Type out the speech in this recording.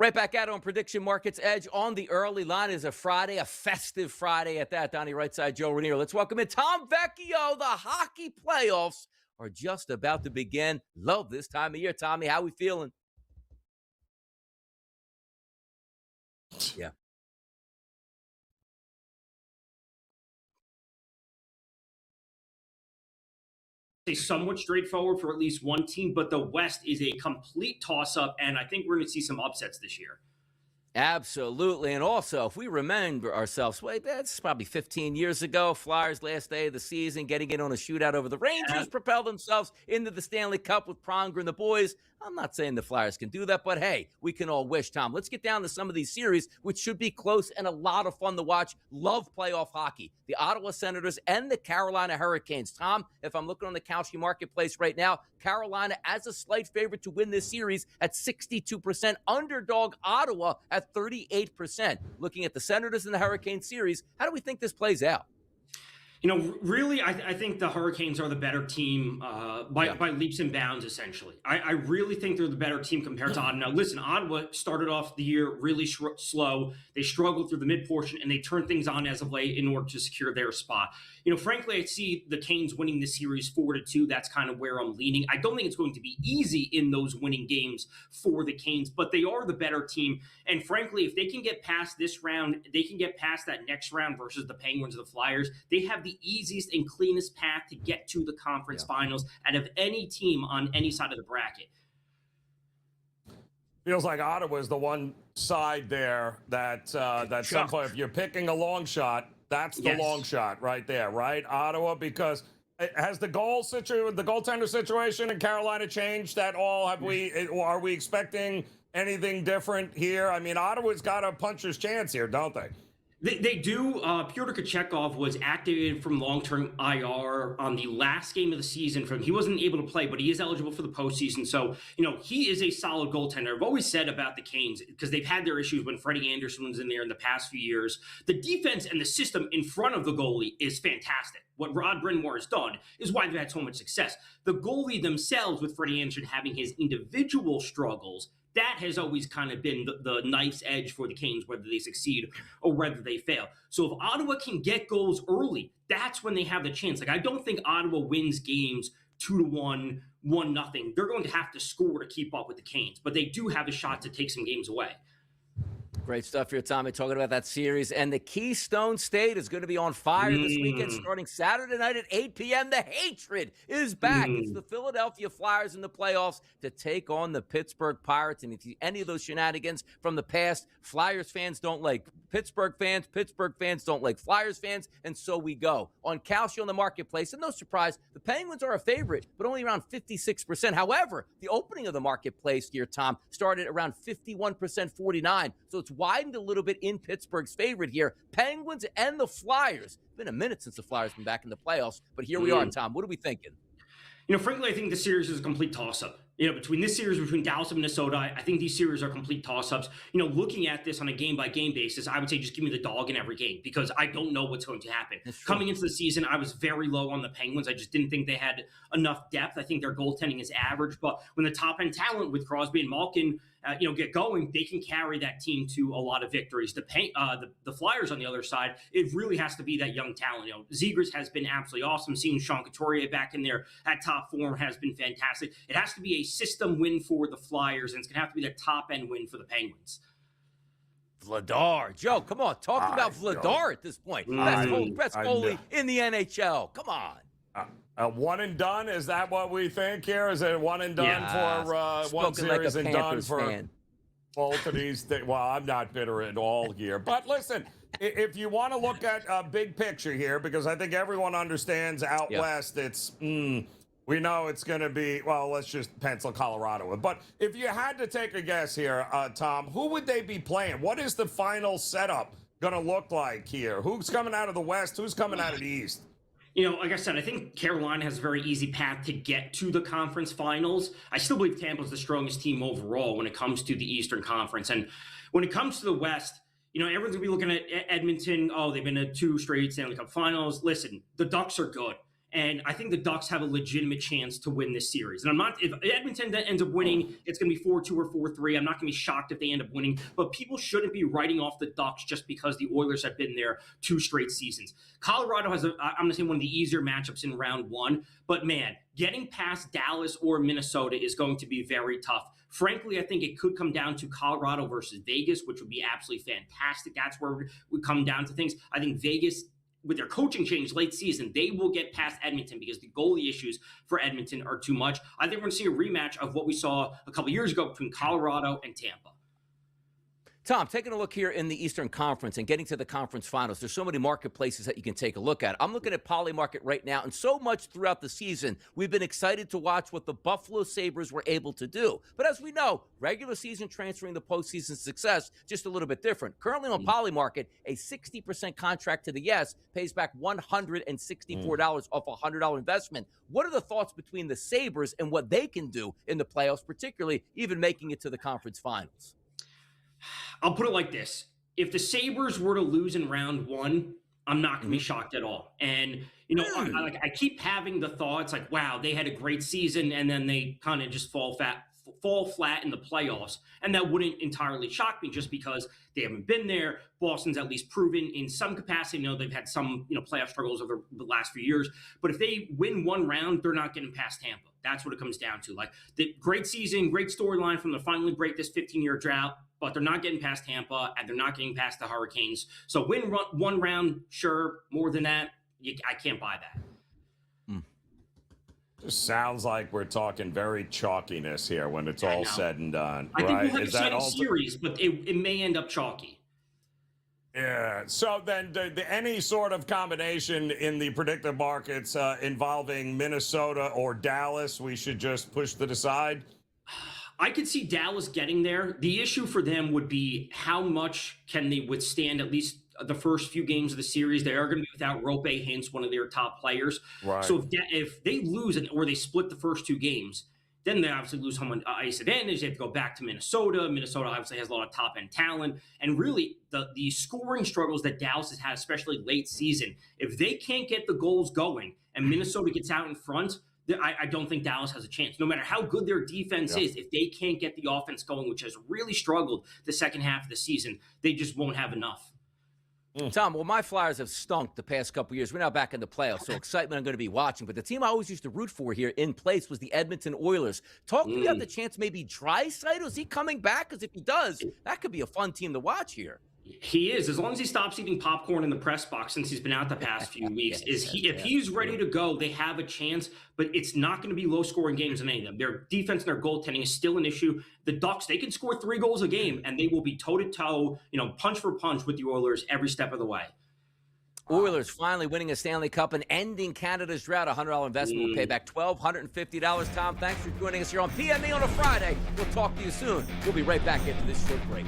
Right back at it on Prediction Markets Edge on the early line. Is a Friday, a festive Friday at that. Donnie Rightside, Joe Raineri. Let's welcome in Tom Vecchio. The hockey playoffs are just about to begin. Love this time of year, Tommy. How we feeling? Yeah. Somewhat straightforward for at least one team, but the West is a complete toss-up, and I think we're going to see some upsets this year. Absolutely. And also, if we remember ourselves, wait, that's probably 15 years ago, Flyers last day of the season, getting in on a shootout over the Rangers, propel themselves into the Stanley Cup with Pronger and the boys. I'm not saying the Flyers can do that, but hey, we can all wish, Tom. Let's get down to some of these series, which should be close and a lot of fun to watch. Love playoff hockey. The Ottawa Senators and the Carolina Hurricanes. Tom, if I'm looking on the Kalshi marketplace right now, Carolina as a slight favorite to win this series at 62%, underdog Ottawa at 38%. Looking at the Senators and the Hurricane series, how do we think this plays out? You know, really, I think the Hurricanes are the better team by leaps and bounds, essentially. I really think they're the better team compared to Ottawa. Now, listen, Ottawa started off the year really slow. They struggled through the mid-portion, and they turned things on as of late in order to secure their spot. You know, frankly, I see the Canes winning this series 4-2. That's kind of where I'm leaning. I don't think it's going to be easy in those winning games for the Canes, but they are the better team. And frankly, if they can get past this round, they can get past that next round versus the Penguins or the Flyers. They have the easiest and cleanest path to get to the conference finals out of any team on any side of the bracket. Feels like Ottawa is the one side there that some point, if you're picking a long shot, that's the long shot right there, right? Ottawa, because has the goaltender situation in Carolina changed at all? Are we expecting anything different here? I mean, Ottawa's got a puncher's chance here, don't they? They do. Pyotr Kochetkov was activated from long-term IR on the last game of the season. He wasn't able to play, but he is eligible for the postseason. So, you know, he is a solid goaltender. I've always said about the Canes, because they've had their issues when Freddie Anderson was in there in the past few years. The defense and the system in front of the goalie is fantastic. What Rod Brind'Amour has done is why they've had so much success. The goalie themselves, with Freddie Anderson having his individual struggles, that has always kind of been the knife's edge for the Canes, whether they succeed or whether they fail. So if Ottawa can get goals early, that's when they have the chance. Like, I don't think Ottawa wins games 2-1, 1-0. They're going to have to score to keep up with the Canes, but they do have a shot to take some games away. Great stuff here, Tommy, talking about that series. And the Keystone State is going to be on fire this weekend, starting Saturday night at 8 p.m. The hatred is back. It's the Philadelphia Flyers in the playoffs to take on the Pittsburgh Pirates. And if you any of those shenanigans from the past, Flyers fans don't like Pittsburgh fans don't like Flyers fans, and so we go. On Kalshi on the marketplace, and no surprise, the Penguins are a favorite, but only around 56%. However, the opening of the marketplace here, Tom, started around 51%, 49. So it's widened a little bit in Pittsburgh's favorite here. Penguins and the Flyers. It's been a minute since the Flyers been back in the playoffs, but here we are, Tom. What are we thinking? You know, frankly, I think the series is a complete toss-up. You know, between this series between Dallas and Minnesota, I think these series are complete toss-ups. You know, looking at this on a game-by-game basis, I would say just give me the dog in every game, because I don't know what's going to happen. Coming into the season, I was very low on the Penguins. I just didn't think they had enough depth. I think their goaltending is average, but when the top-end talent with Crosby and Malkin, get going, they can carry that team to a lot of victories. The Flyers on the other side, it really has to be that young talent. You know, Zegras has been absolutely awesome. Seeing Sean Couturier back in there at top form has been fantastic. It has to be a system win for the Flyers, and it's going to have to be the top-end win for the Penguins. Vladar. Joe, come on. Talk about Vladar at this point. Best goalie in the NHL. Come on. One and done? Is that what we think here? Is it one and done for one series and done for both of these things? Well, I'm not bitter at all here. But listen, if you want to look at a big picture here, because I think everyone understands out west, it's we know it's going to be, well, let's just pencil Colorado in. But if you had to take a guess here, Tom, who would they be playing? What is the final setup going to look like here? Who's coming out of the west? Who's coming out of the east? You know, like I said, I think Carolina has a very easy path to get to the conference finals. I still believe Tampa's the strongest team overall when it comes to the Eastern Conference. And when it comes to the West, you know, everyone's going to be looking at Edmonton. Oh, they've been to 2 straight Stanley Cup finals. Listen, the Ducks are good. And I think the Ducks have a legitimate chance to win this series. And if Edmonton ends up winning, it's going to be 4-2 or 4-3. I'm not going to be shocked if they end up winning. But people shouldn't be writing off the Ducks just because the Oilers have been there 2 straight seasons. Colorado has, I'm going to say, one of the easier matchups in round 1. But, man, getting past Dallas or Minnesota is going to be very tough. Frankly, I think it could come down to Colorado versus Vegas, which would be absolutely fantastic. That's where we come down to things. I think Vegas, with their coaching change late season, they will get past Edmonton because the goalie issues for Edmonton are too much. I think we're going to see a rematch of what we saw a couple years ago between Colorado and Tampa. Tom, taking a look here in the Eastern Conference and getting to the conference finals, there's so many marketplaces that you can take a look at. I'm looking at Poly Market right now, and so much throughout the season, we've been excited to watch what the Buffalo Sabres were able to do. But as we know, regular season transferring to postseason success, just a little bit different. Currently on Poly Market, a 60% contract to the yes pays back $164 off a $100 investment. What are the thoughts between the Sabres and what they can do in the playoffs, particularly even making it to the conference finals? I'll put it like this. If the Sabres were to lose in round 1, I'm not going to be shocked at all. And, you know, I keep having the thoughts like, wow, they had a great season, and then they kind of just fall flat in the playoffs. And that wouldn't entirely shock me just because they haven't been there. Boston's at least proven in some capacity. You know, they've had some, playoff struggles over the last few years. But if they win one round, they're not getting past Tampa. That's what it comes down to. Like, the great season, great storyline from the finally break this 15-year drought, but they're not getting past Tampa, and they're not getting past the Hurricanes. So win one round, sure. More than that, I can't buy that. Just sounds like we're talking very chalkiness here when it's all said and done. I think right? we'll have a exciting series, but it may end up chalky. Yeah. So then any sort of combination in the predictive markets involving Minnesota or Dallas, we should just push to the side? I could see Dallas getting there. The issue for them would be how much can they withstand at least the first few games of the series. They are going to be without Rope Hintz, one of their top players. Right. So if they lose or they split the first 2 games, then they obviously lose home ice advantage. They have to go back to Minnesota. Minnesota obviously has a lot of top-end talent. And really, the scoring struggles that Dallas has had, especially late season, if they can't get the goals going and Minnesota gets out in front, I don't think Dallas has a chance. No matter how good their defense is, if they can't get the offense going, which has really struggled the second half of the season, they just won't have enough. Tom, well, my Flyers have stunk the past couple years. We're now back in the playoffs, so excitement I'm going to be watching. But the team I always used to root for here in place was the Edmonton Oilers. Talk to me about the chance maybe Draisaitl. Is he coming back? Because if he does, that could be a fun team to watch here. He is, as long as he stops eating popcorn in the press box since he's been out the past few weeks. If he's ready to go, they have a chance, but it's not going to be low-scoring games in any of them. Their defense and their goaltending is still an issue. The Ducks, they can score 3 goals a game, and they will be toe-to-toe, punch for punch with the Oilers every step of the way. Oilers finally winning a Stanley Cup and ending Canada's drought. A $100 investment will pay back $1,250. Tom, thanks for joining us here on PME on a Friday. We'll talk to you soon. We'll be right back after this short break.